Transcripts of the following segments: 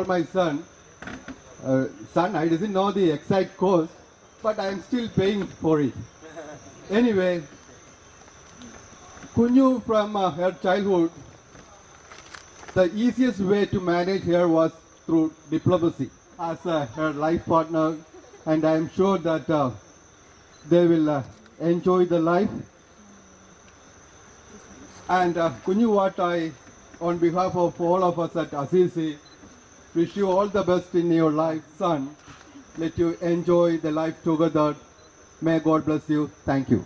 my son, son, I didn't know the exact cost, but I am still paying for it. Anyway, Kunju from her childhood, the easiest way to manage her was through diplomacy as her life partner, and I am sure that they will enjoy the life. And Kunju, what I, on behalf of all of us at Assisi, wish you all the best in your life, son. Let you enjoy the life together. May God bless you. Thank you.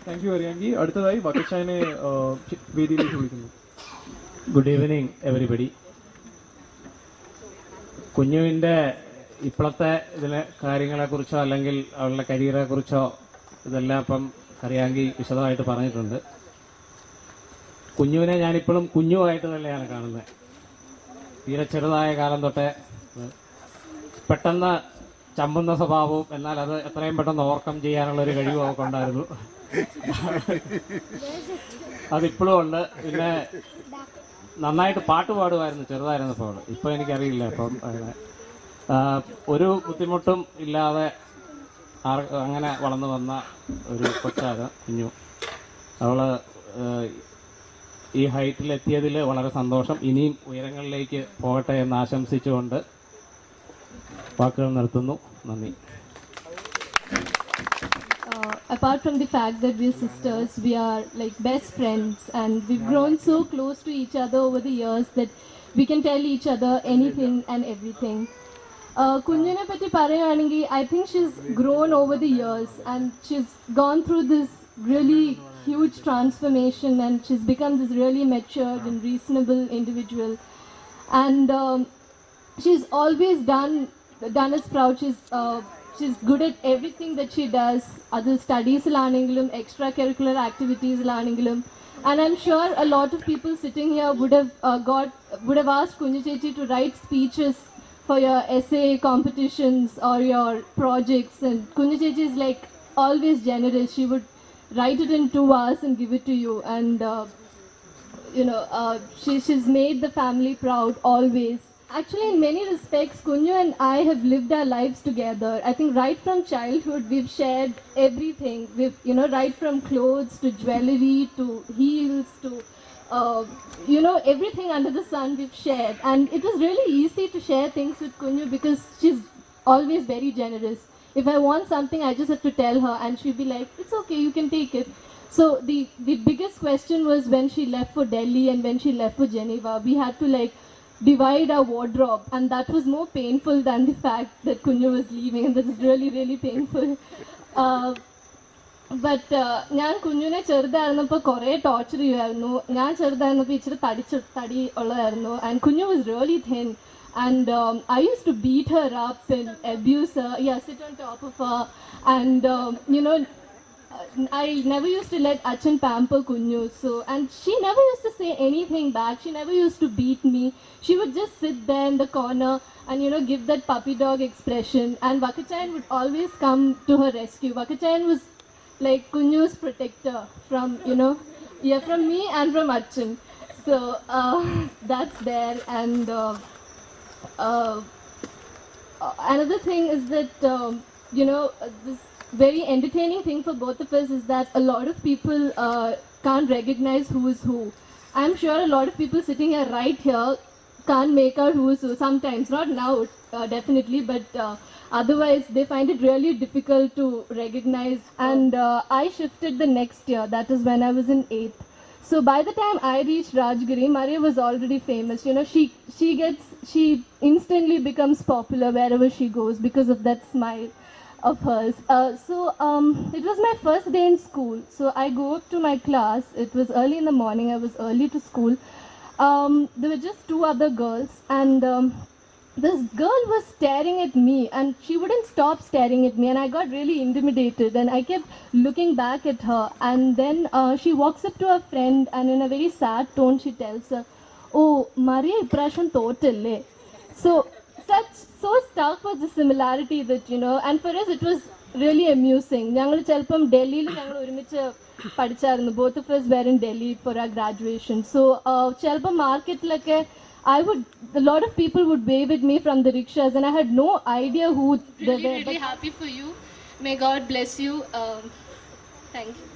Thank you അറിയാമെങ്കിൽ അടുത്തതായി വക്കച്ചാനെ വേദിയിലേക്ക് വിളിക്കുന്നു. Good evening everybody. കുഞ്ഞുവിൻ്റെ ഇപ്പോഴത്തെ ഇതിലെ കാര്യങ്ങളെക്കുറിച്ചോ അല്ലെങ്കിൽ അവളുടെ കരിയറെ കുറിച്ചോ ഇതെല്ലാം ഇപ്പം അറിയാമെങ്കിൽ വിശദമായിട്ട് പറഞ്ഞിട്ടുണ്ട്. കുഞ്ഞുവിനെ ഞാനിപ്പോഴും കുഞ്ഞുമായിട്ട് തന്നെയാണ് കാണുന്നത്. തീരെ ചെറുതായ കാലം തൊട്ടേ പെട്ടെന്ന് ചമ്പുന്ന സ്വഭാവവും എന്നാൽ അത് എത്രയും പെട്ടെന്ന് ഓവർകം ചെയ്യാനുള്ളൊരു കഴിവും അവർക്ക് ഉണ്ടായിരുന്നു. അതിപ്പോഴും ഉണ്ട്. പിന്നെ നന്നായിട്ട് പാട്ട് പാടുമായിരുന്നു ചെറുതായിരുന്നപ്പോൾ. ഇപ്പം എനിക്കറിയില്ല. അപ്പം ഒരു ബുദ്ധിമുട്ടും ഇല്ലാതെ അങ്ങനെ വളർന്നു വന്ന ഒരു കൊച്ചാണ് കുഞ്ഞു. അവൾ ഈ ഹൈറ്റിലെത്തിയതിൽ വളരെ സന്തോഷം. ഇനിയും ഉയരങ്ങളിലേക്ക് പോകട്ടെ എന്ന് ആശംസിച്ചുകൊണ്ട് വാക്കുകൾ നിർത്തുന്നു. നന്ദി. Apart from the fact that we're sisters, we are like best friends, and we've grown so close to each other over the years that we can tell each other anything and everything. Kunjune patti parayanengi, I think she's grown over the years and she's gone through this really huge transformation, and she's become this really matured and reasonable individual. And she's always done us proud. She's good at everything that she does, other studies laningilum, extracurricular activities laningilum. And I'm sure a lot of people sitting here would have asked Kunju Chechi to write speeches for your essay competitions or your projects, and Kunju Chechi is like always generous. She would write it in 2 hours and give it to you, and she's made the family proud always. Actually, in many respects, Kunju and I have lived our lives together. I think right from childhood, we've shared everything. We've, right from clothes to jewelry to heels to, everything under the sun we've shared. And it was really easy to share things with Kunju because she's always very generous. If I want something, I just have to tell her and she'll be like, it's okay, you can take it. So the biggest question was when she left for Delhi and when she left for Geneva. We had to divide our wardrobe, and that was more painful than the fact that Kunju was leaving, and that was really, really painful. But ഞാൻ കുഞ്ഞിനെ ചെറുതായിരുന്നപ്പോൾ കുറേ torture ചെയ്യുമായിരുന്നു. ഞാൻ ചെറുതായിരുന്നപ്പോൾ ഇച്ചിരി തടി ഉള്ളതായിരുന്നു, and Kunju was really thin, and I used to beat her up and abuse her, sit on top of her, and I never used to let Achan pamper Kunju. So, and she never used to say anything back. She never used to beat me. She would just sit there in the corner and give that puppy dog expression. And Vakachayan would always come to her rescue. Vakachayan was like Kunju's protector from from me and from Achan. So that's there. And another thing is that this very entertaining thing for both of us is that a lot of people can't recognize who is who. I'm sure a lot of people sitting here right here can't make out who is who sometimes, not now definitely, but otherwise they find it really difficult to recognize. And I shifted the next year, that is when I was in 8th. So by the time I reached Rajgiri, Maria was already famous. She instantly becomes popular wherever she goes because of that smile of hers. So it was my first day in school. So I go up to my class. It was early in the morning. I was early to school. There were just 2 other girls, and this girl was staring at me, and she wouldn't stop staring at me, and I got really intimidated, and I kept looking back at her. And then she walks up to her friend, and in a very sad tone she tells her, "Oh, Maria impression total." So stark was the similarity that and for us it was really amusing. ഞങ്ങൾ ചിലപ്പം ഡൽഹിയിൽ ഞങ്ങൾ ഒരുമിച്ച് പഠിച്ചായിരുന്നു. Both of us were in Delhi for our graduation. So ചിലപ്പോൾ മാർക്കറ്റിലൊക്കെ a lot of people would wave at me from the rickshaws and I had no idea who they were. Really happy for you. May God bless you. Thank you.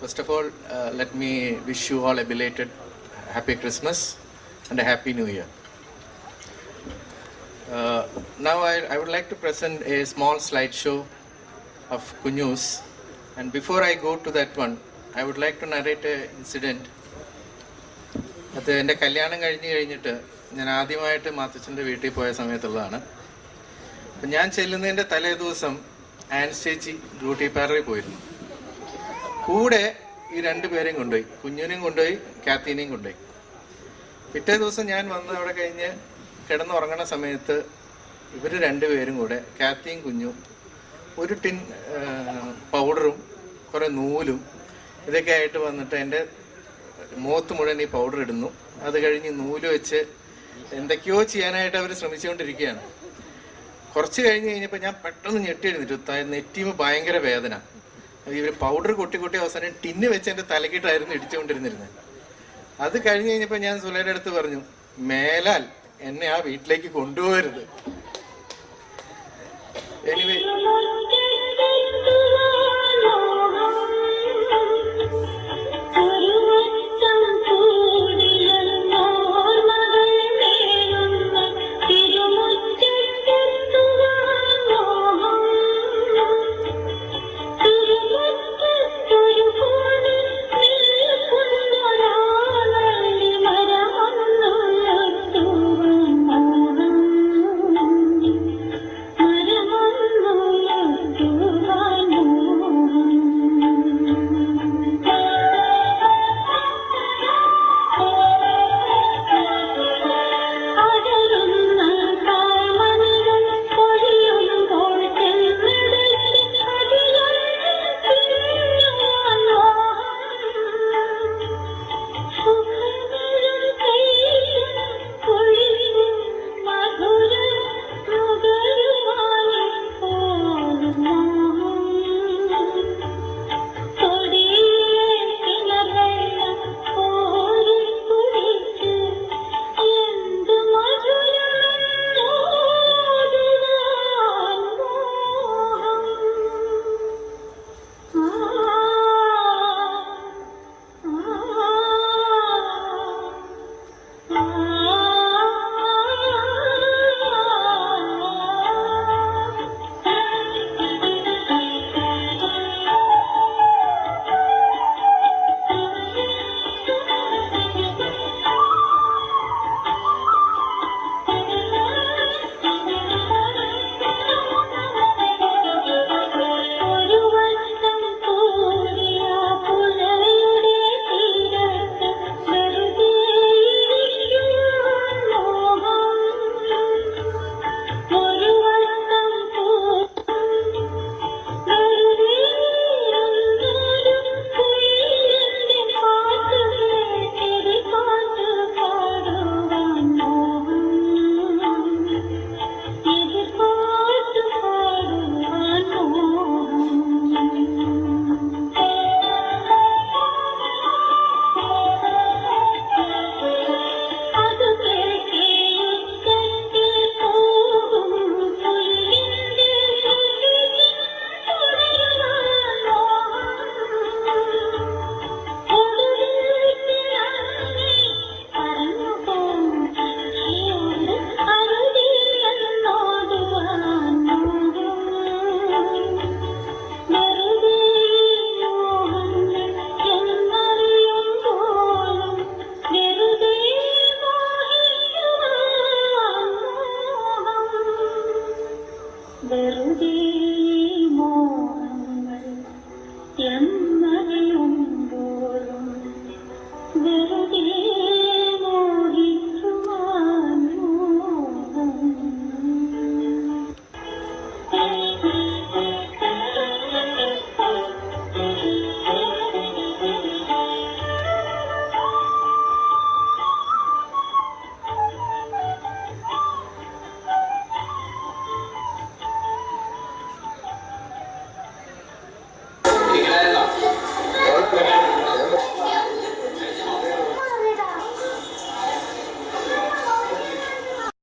First of all, let me wish you all a belated Happy Christmas and a Happy New Year. Now I would like to present a small slideshow of Kunyus, and before I go to that one, I would like to narrate an incident. അത് എൻ്റെ കല്യാണം കഴിഞ്ഞിട്ട് ഞാൻ ആദ്യമായിട്ട് മാത്തച്ഛൻ്റെ വീട്ടിൽ പോയ സമയത്തുള്ളതാണ്. അപ്പം ഞാൻ ചെല്ലുന്നതിൻ്റെ തലേ ദിവസം ആൻസ് ചേച്ചി ബ്യൂട്ടി പാർലറിൽ പോയിരുന്നു. കൂടെ ഈ 2 പേരെയും കൊണ്ടുപോയി, കുഞ്ഞിനെയും കൊണ്ടുപോയി കാത്തീനെയും കൊണ്ടുപോയി. പിറ്റേ ദിവസം ഞാൻ വന്ന് അവിടെ കഴിഞ്ഞ് കിടന്നുറങ്ങണ സമയത്ത് ഇവർ 2 പേരും കൂടെ, കാത്തിയും കുഞ്ഞും, ഒരു ടിൻ പൗഡറും കുറേ നൂലും ഇതൊക്കെ ആയിട്ട് വന്നിട്ട് എൻ്റെ മുഖത്ത് മുഴുവൻ ഈ പൗഡർ ഇടുന്നു. അത് കഴിഞ്ഞ് നൂല് വെച്ച് എന്തൊക്കെയോ ചെയ്യാനായിട്ട് അവർ ശ്രമിച്ചുകൊണ്ടിരിക്കുകയാണ്. കുറച്ച് കഴിഞ്ഞപ്പോൾ ഞാൻ പെട്ടെന്ന് ഞെട്ടി എഴുന്നിട്ട്, നെറ്റിയുമ്പോൾ ഭയങ്കര വേദന. ഇവർ പൗഡർ കൊട്ടി അവസാനം ടിന്ന് വെച്ച് എൻ്റെ തലക്കിട്ടായിരുന്നു ഇടിച്ചുകൊണ്ടിരുന്നിരുന്നത്. അത് കഴിഞ്ഞപ്പോൾ ഞാൻ സുലയുടെ അടുത്ത് പറഞ്ഞു, മേലാൽ എന്നെ ആ വീട്ടിലേക്ക് കൊണ്ടുപോകരുത്. എനിവേ, വെറുതെ മോഹങ്ങൾ